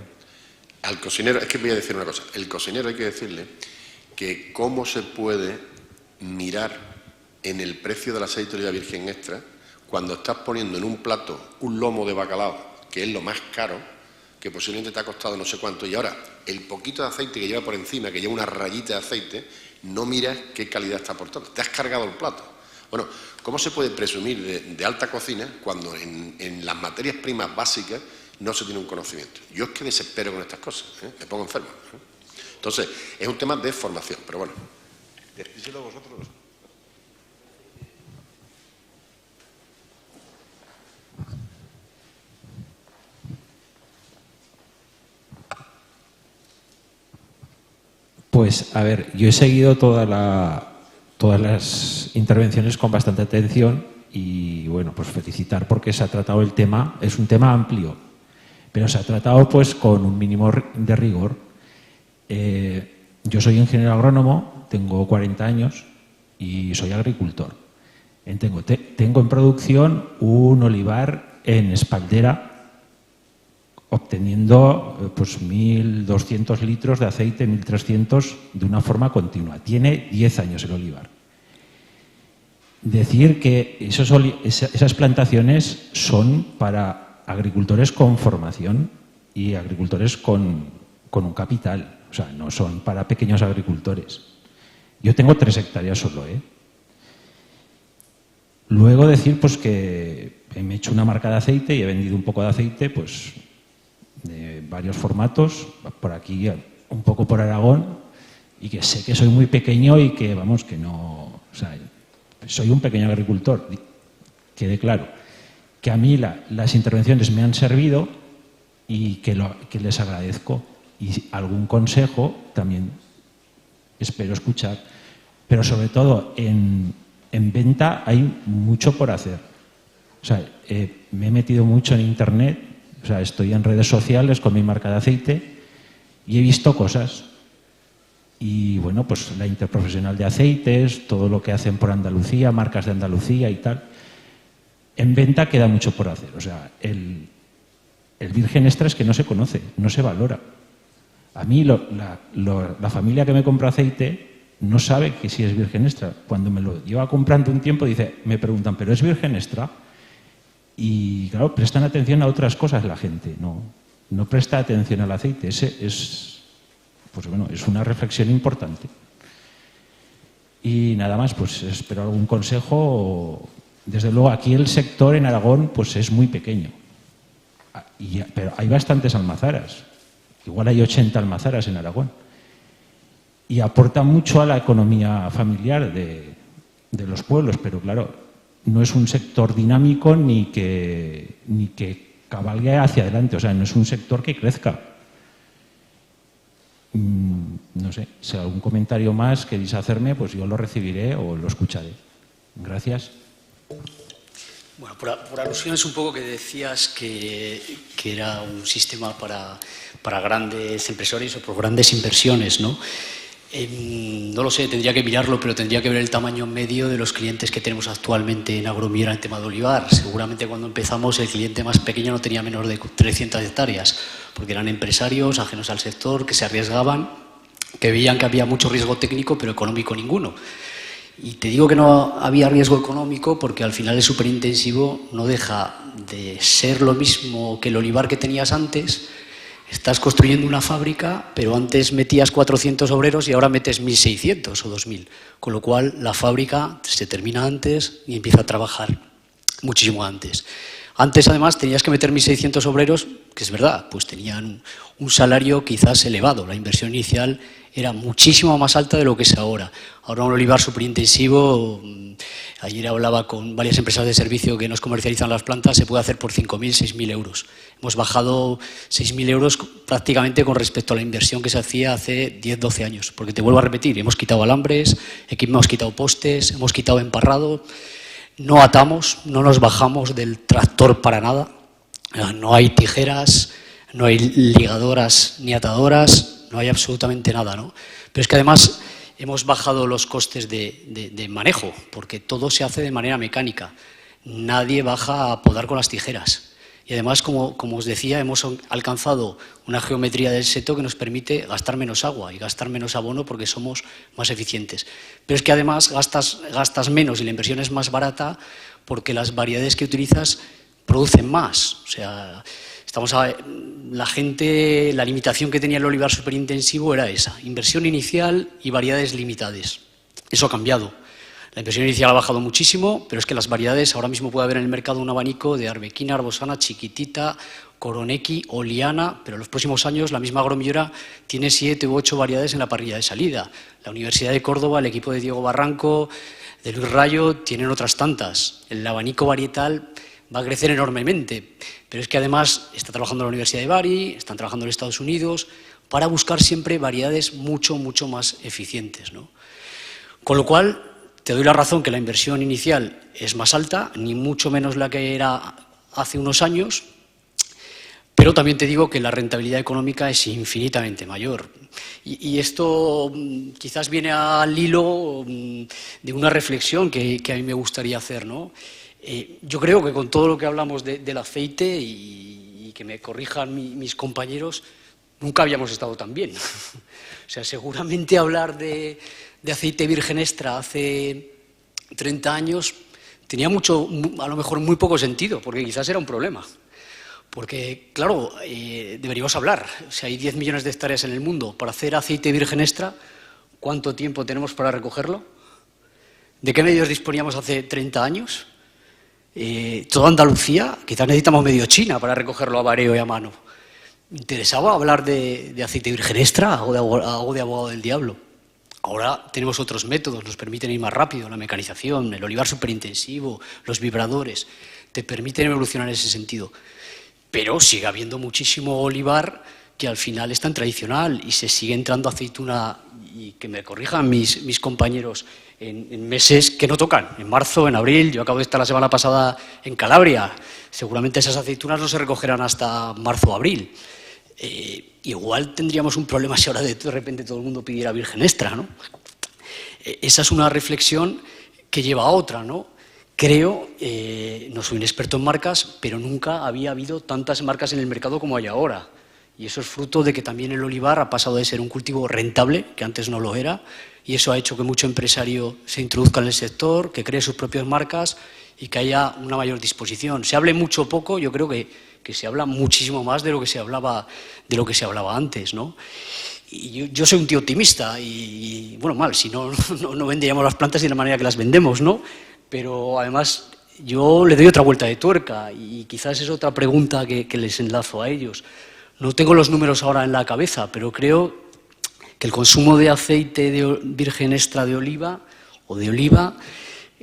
Al cocinero, es que voy a decir una cosa, el cocinero hay que decirle que cómo se puede mirar en el precio del aceite de oliva virgen extra cuando estás poniendo en un plato un lomo de bacalao, que es lo más caro, que posiblemente te ha costado no sé cuánto, y ahora el poquito de aceite que lleva por encima, que lleva una rayita de aceite, no miras qué calidad está aportando. Te has cargado el plato. Bueno, ¿cómo se puede presumir de alta cocina cuando en las materias primas básicas no se tiene un conocimiento? Yo es que desespero con estas cosas, me pongo enfermo. Entonces, es un tema de formación, pero bueno. Decíselo vosotros. Pues, a ver, yo he seguido todas las intervenciones con bastante atención y, bueno, pues felicitar porque se ha tratado el tema, es un tema amplio, pero se ha tratado pues con un mínimo de rigor. Yo soy ingeniero agrónomo, tengo 40 años y soy agricultor. Tengo en producción un olivar en espaldera obteniendo pues 1.200 litros de aceite, 1.300 de una forma continua. Tiene 10 años el olivar. Decir que esas plantaciones son para agricultores con formación y agricultores con un capital, o sea, no son para pequeños agricultores. Yo tengo 3 hectáreas solo, Luego decir pues que me he hecho una marca de aceite y he vendido un poco de aceite, pues de varios formatos, por aquí, un poco por Aragón, y que sé que soy muy pequeño y que, vamos, que no... O sea, soy un pequeño agricultor, quede claro. Que a mí las intervenciones me han servido y que les agradezco. Y algún consejo también espero escuchar. Pero sobre todo, en venta hay mucho por hacer. O sea, me he metido mucho en Internet. O sea, estoy en redes sociales con mi marca de aceite y he visto cosas. Y bueno, pues la Interprofesional de Aceites, todo lo que hacen por Andalucía, marcas de Andalucía y tal. En venta queda mucho por hacer. O sea, el virgen extra es que no se conoce, no se valora. A mí la familia que me compra aceite no sabe que sí es virgen extra. Cuando me lo lleva comprando un tiempo me preguntan, ¿pero es virgen extra? Y claro, prestan atención a otras cosas la gente, no presta atención al aceite. Es una reflexión importante. Y nada más, pues espero algún consejo. Desde luego, aquí el sector en Aragón pues es muy pequeño. Pero hay bastantes almazaras. Igual hay 80 almazaras en Aragón. Y aporta mucho a la economía familiar de los pueblos, pero claro, no es un sector dinámico ni que cabalgue hacia adelante, o sea, no es un sector que crezca. No sé, si hay algún comentario más queréis hacerme, pues yo lo recibiré o lo escucharé. Gracias. Bueno, por alusiones un poco que decías que era un sistema para grandes empresarios o por grandes inversiones, ¿no? No lo sé, tendría que mirarlo, pero tendría que ver el tamaño medio de los clientes que tenemos actualmente en Agromiera en tema de olivar. Seguramente cuando empezamos el cliente más pequeño no tenía menos de 300 hectáreas, porque eran empresarios ajenos al sector que se arriesgaban, que veían que había mucho riesgo técnico, pero económico ninguno. Y te digo que no había riesgo económico porque al final el superintensivo no deja de ser lo mismo que el olivar que tenías antes. Estás construyendo una fábrica, pero antes metías 400 obreros y ahora metes 1.600 o 2.000. Con lo cual, la fábrica se termina antes y empieza a trabajar muchísimo antes. Antes, además, tenías que meter 1.600 obreros, que es verdad, pues tenían un salario quizás elevado. La inversión inicial era muchísimo más alta de lo que es ahora. Ahora un olivar superintensivo, ayer hablaba con varias empresas de servicio que nos comercializan las plantas, se puede hacer por 5.000, 6.000 euros. Hemos bajado 6.000 euros prácticamente con respecto a la inversión que se hacía hace 10, 12 años. Porque te vuelvo a repetir, hemos quitado alambres, hemos quitado postes, hemos quitado emparrado, no atamos, no nos bajamos del tractor para nada, no hay tijeras, no hay ligadoras ni atadoras, no hay absolutamente nada, ¿no? Pero es que además hemos bajado los costes de manejo, porque todo se hace de manera mecánica. Nadie baja a podar con las tijeras. Y además, como os decía, hemos alcanzado una geometría del seto que nos permite gastar menos agua y gastar menos abono porque somos más eficientes. Pero es que además gastas menos y la inversión es más barata porque las variedades que utilizas producen más. O sea, la limitación que tenía el olivar superintensivo era esa, inversión inicial y variedades limitadas. Eso ha cambiado. La inversión inicial ha bajado muchísimo, pero es que las variedades, ahora mismo puede haber en el mercado un abanico de arbequina, arbosana, chiquitita, coronequi, oliana, pero en los próximos años la misma agromillora tiene 7 u 8 variedades en la parrilla de salida. La Universidad de Córdoba, el equipo de Diego Barranco, de Luis Rayo, tienen otras tantas. El abanico varietal va a crecer enormemente, pero es que además está trabajando la Universidad de Bari, están trabajando en Estados Unidos, para buscar siempre variedades mucho, mucho más eficientes, ¿no? Con lo cual, te doy la razón que la inversión inicial es más alta, ni mucho menos la que era hace unos años, pero también te digo que la rentabilidad económica es infinitamente mayor. Y esto quizás viene al hilo de una reflexión que a mí me gustaría hacer, ¿no? Yo creo que con todo lo que hablamos del aceite, y que me corrijan mis compañeros, nunca habíamos estado tan bien. O sea, seguramente hablar de aceite virgen extra hace 30 años tenía a lo mejor muy poco sentido, porque quizás era un problema. Porque, claro, deberíamos hablar. O sea, hay 10 millones de hectáreas en el mundo. Para hacer aceite virgen extra, ¿cuánto tiempo tenemos para recogerlo? ¿De qué medios disponíamos hace 30 años? Toda Andalucía, quizás necesitamos medio China para recogerlo a bareo y a mano. ¿Me interesaba hablar de aceite virgen extra o de abogado del diablo? Ahora tenemos otros métodos, nos permiten ir más rápido, la mecanización, el olivar superintensivo, los vibradores, te permiten evolucionar en ese sentido. Pero sigue habiendo muchísimo olivar que al final es tan tradicional y se sigue entrando aceituna, y que me corrijan mis compañeros, en meses que no tocan, en marzo, en abril. Yo acabo de estar la semana pasada en Calabria, seguramente esas aceitunas no se recogerán hasta marzo o abril. Igual tendríamos un problema si ahora de repente todo el mundo pidiera virgen extra, ¿no? Esa es una reflexión que lleva a otra, ¿no? Creo, no soy un experto en marcas, pero nunca había habido tantas marcas en el mercado como hay ahora. Y eso es fruto de que también el olivar ha pasado de ser un cultivo rentable, que antes no lo era, y eso ha hecho que mucho empresario se introduzca en el sector, que cree sus propias marcas y que haya una mayor disposición. Se hable mucho o poco, yo creo que se habla muchísimo más de lo que se hablaba antes, ¿no? Y yo soy un tío optimista y bueno, mal, si no venderíamos las plantas de la manera que las vendemos, ¿no? Pero además yo le doy otra vuelta de tuerca y quizás es otra pregunta que les enlazo a ellos. No tengo los números ahora en la cabeza, pero creo que el consumo de aceite de virgen extra de oliva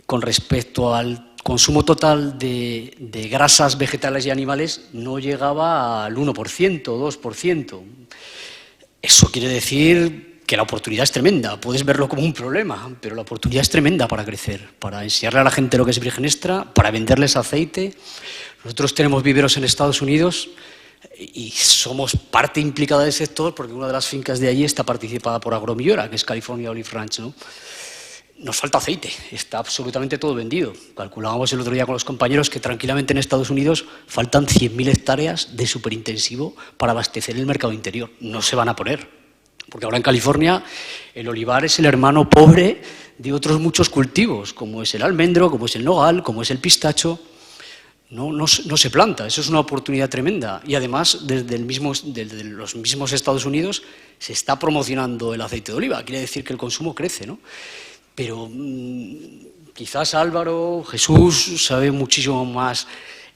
con respecto al consumo total de grasas vegetales y animales no llegaba al 1%, 2%. Eso quiere decir que la oportunidad es tremenda. Puedes verlo como un problema, pero la oportunidad es tremenda para crecer, para enseñarle a la gente lo que es virgen extra, para venderles aceite. Nosotros tenemos viveros en Estados Unidos y somos parte implicada del sector porque una de las fincas de allí está participada por Agromillora, que es California Olive Ranch, ¿no? Nos falta aceite, está absolutamente todo vendido. Calculábamos el otro día con los compañeros que tranquilamente en Estados Unidos faltan 100.000 hectáreas de superintensivo para abastecer el mercado interior. No se van a poner, porque ahora en California el olivar es el hermano pobre de otros muchos cultivos, como es el almendro, como es el nogal, como es el pistacho. No se planta, eso es una oportunidad tremenda. Y además, desde los mismos Estados Unidos se está promocionando el aceite de oliva. Quiere decir que el consumo crece, ¿no? Pero quizás Álvaro, Jesús, sabe muchísimo más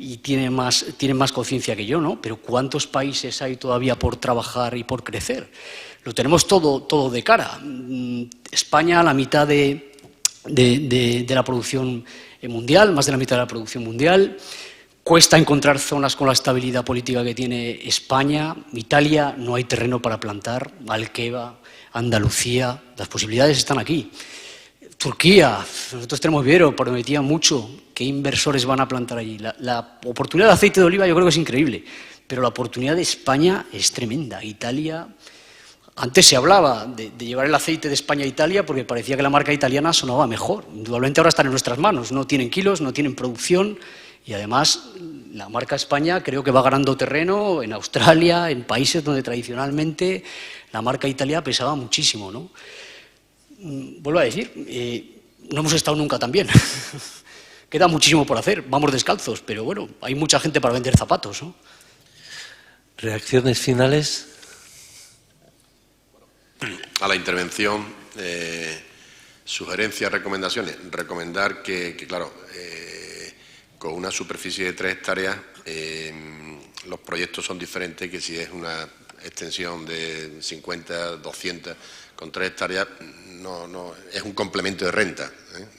y tienen más conciencia que yo, ¿no? Pero ¿cuántos países hay todavía por trabajar y por crecer? Lo tenemos todo de cara. España, la mitad de la producción mundial, más de la mitad de la producción mundial. Cuesta encontrar zonas con la estabilidad política que tiene España. Italia, no hay terreno para plantar. Alqueva, Andalucía, las posibilidades están aquí. Turquía, nosotros tenemos Viero, prometía mucho. ¿Qué inversores van a plantar allí? La oportunidad de aceite de oliva yo creo que es increíble, pero la oportunidad de España es tremenda. Italia, antes se hablaba de llevar el aceite de España a Italia porque parecía que la marca italiana sonaba mejor. Indudablemente ahora están en nuestras manos, no tienen kilos, no tienen producción y además la marca España creo que va ganando terreno en Australia, en países donde tradicionalmente la marca Italia pesaba muchísimo, ¿no? Vuelvo a decir, no hemos estado nunca tan bien. Queda muchísimo por hacer, vamos descalzos, pero bueno, hay mucha gente para vender zapatos, ¿no? ¿Reacciones finales? A la intervención, sugerencias, recomendaciones. Recomendar que claro, con una superficie de 3 hectáreas, los proyectos son diferentes que si es una extensión de 50, 200, con 3 hectáreas, no es un complemento de renta,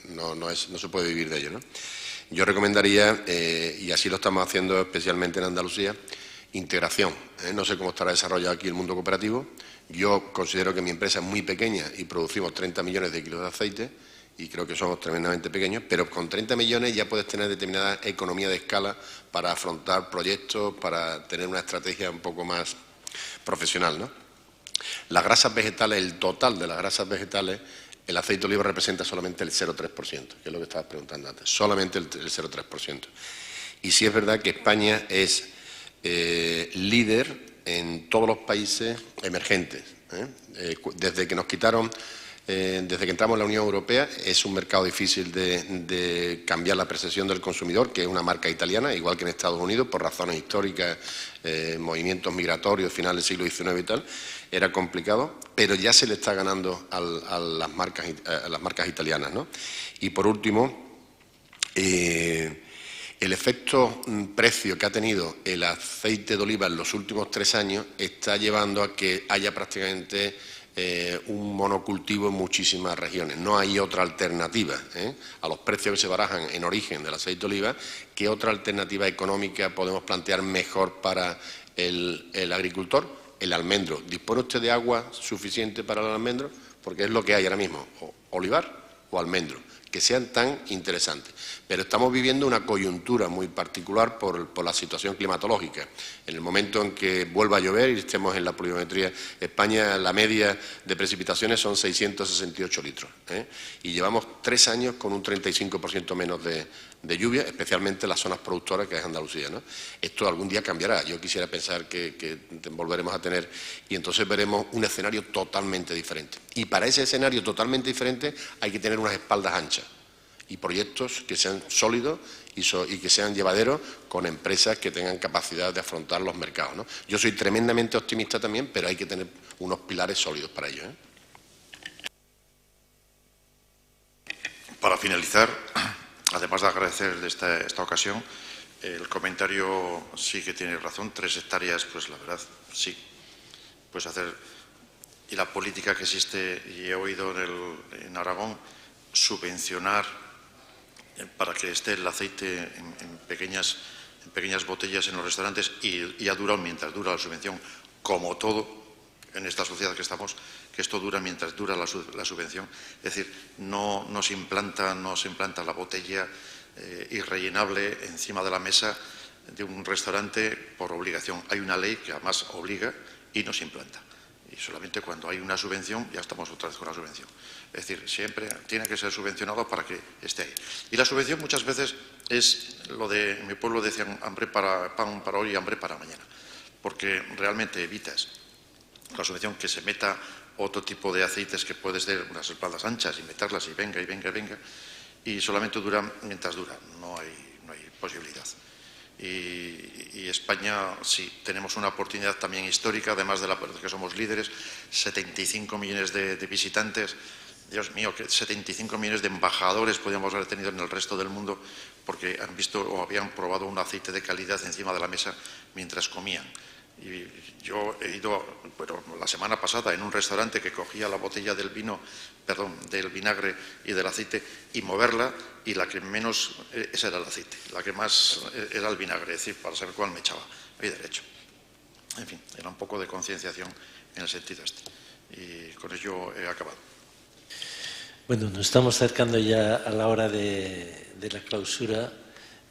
no se puede vivir de ello, ¿no? Yo recomendaría, y así lo estamos haciendo especialmente en Andalucía, integración. No sé cómo estará desarrollado aquí el mundo cooperativo. Yo considero que mi empresa es muy pequeña y producimos 30 millones de kilos de aceite y creo que somos tremendamente pequeños, pero con 30 millones ya puedes tener determinada economía de escala para afrontar proyectos, para tener una estrategia un poco más profesional, ¿no? Las grasas vegetales, el total de las grasas vegetales, el aceite de oliva representa solamente el 0,3%, que es lo que estabas preguntando antes, solamente el 0,3%. Y sí es verdad que España es líder en todos los países emergentes. Desde que nos quitaron, desde que entramos en la Unión Europea, es un mercado difícil de cambiar la percepción del consumidor, que es una marca italiana, igual que en Estados Unidos, por razones históricas, movimientos migratorios, final del siglo XIX y tal, era complicado, pero ya se le está ganando a las marcas italianas, ¿no? Y por último, el efecto precio que ha tenido el aceite de oliva en los últimos 3 años está llevando a que haya prácticamente un monocultivo en muchísimas regiones. No hay otra alternativa a los precios que se barajan en origen del aceite de oliva. ¿Qué otra alternativa económica podemos plantear mejor para el agricultor? El almendro. ¿Dispone usted de agua suficiente para el almendro? Porque es lo que hay ahora mismo, o olivar o almendro, que sean tan interesantes. Pero estamos viviendo una coyuntura muy particular por la situación climatológica. En el momento en que vuelva a llover y estemos en la pluviometría, España, la media de precipitaciones son 668 litros. Y llevamos 3 años con un 35% menos de lluvia, especialmente en las zonas productoras, que es Andalucía, ¿no? Esto algún día cambiará. Yo quisiera pensar que volveremos a tener, y entonces veremos un escenario totalmente diferente. Y para ese escenario totalmente diferente hay que tener unas espaldas anchas y proyectos que sean sólidos y que sean llevaderos, con empresas que tengan capacidad de afrontar los mercados, ¿no? Yo soy tremendamente optimista también, pero hay que tener unos pilares sólidos para ello, Para finalizar, además de agradecer esta ocasión, el comentario sí que tiene razón. 3 hectáreas, pues la verdad, sí, pues hacer. Y la política que existe, y he oído en Aragón, subvencionar para que esté el aceite en pequeñas botellas en los restaurantes, y ha durado mientras dura la subvención, como todo en esta sociedad que estamos, que esto dura mientras dura la subvención. Es decir, no se implanta la botella irrellenable encima de la mesa de un restaurante por obligación. Hay una ley que además obliga y no se implanta. Y solamente cuando hay una subvención ya estamos otra vez con la subvención. Es decir, siempre tiene que ser subvencionado para que esté ahí. Y la subvención muchas veces es lo de, en mi pueblo decían, pan para hoy y hambre para mañana. Porque realmente evitas la subvención que se meta otro tipo de aceites que puedes ser unas espaldas anchas y meterlas y venga, y solamente dura mientras dura, no hay posibilidad. Y España sí, tenemos una oportunidad también histórica, además de que somos líderes, 75 millones de visitantes, Dios mío, que 75 millones de embajadores podíamos haber tenido en el resto del mundo porque han visto o habían probado un aceite de calidad encima de la mesa mientras comían. Y yo he ido, bueno, la semana pasada en un restaurante que cogía la botella del del vinagre y del aceite y moverla, y la que menos, ese era el aceite, la que más era el vinagre, es decir, para saber cuál me echaba. Hay derecho. En fin, era un poco de concienciación en el sentido este. Y con ello he acabado. Bueno, nos estamos acercando ya a la hora de la clausura.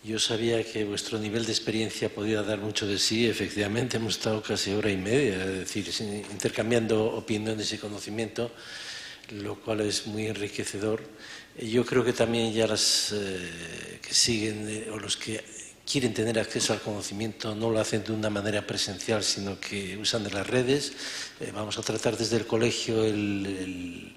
Yo sabía que vuestro nivel de experiencia podía dar mucho de sí. Efectivamente, hemos estado casi hora y media, es decir, intercambiando opiniones y conocimiento, lo cual es muy enriquecedor. Yo creo que también ya las que siguen o los que quieren tener acceso al conocimiento no lo hacen de una manera presencial, sino que usan de las redes. Vamos a tratar desde el colegio el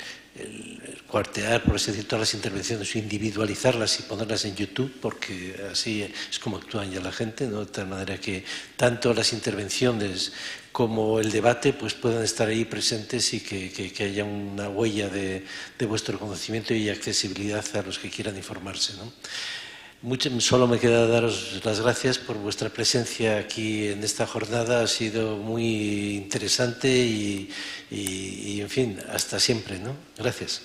cuartear, por así decir, todas las intervenciones, individualizarlas y ponerlas en YouTube, porque así es como actúan ya la gente, ¿no? De tal manera que tanto las intervenciones como el debate pues puedan estar ahí presentes y que haya una huella de vuestro conocimiento y accesibilidad a los que quieran informarse, ¿no? Solo me queda daros las gracias por vuestra presencia aquí en esta jornada. Ha sido muy interesante y en fin, hasta siempre, ¿no? Gracias.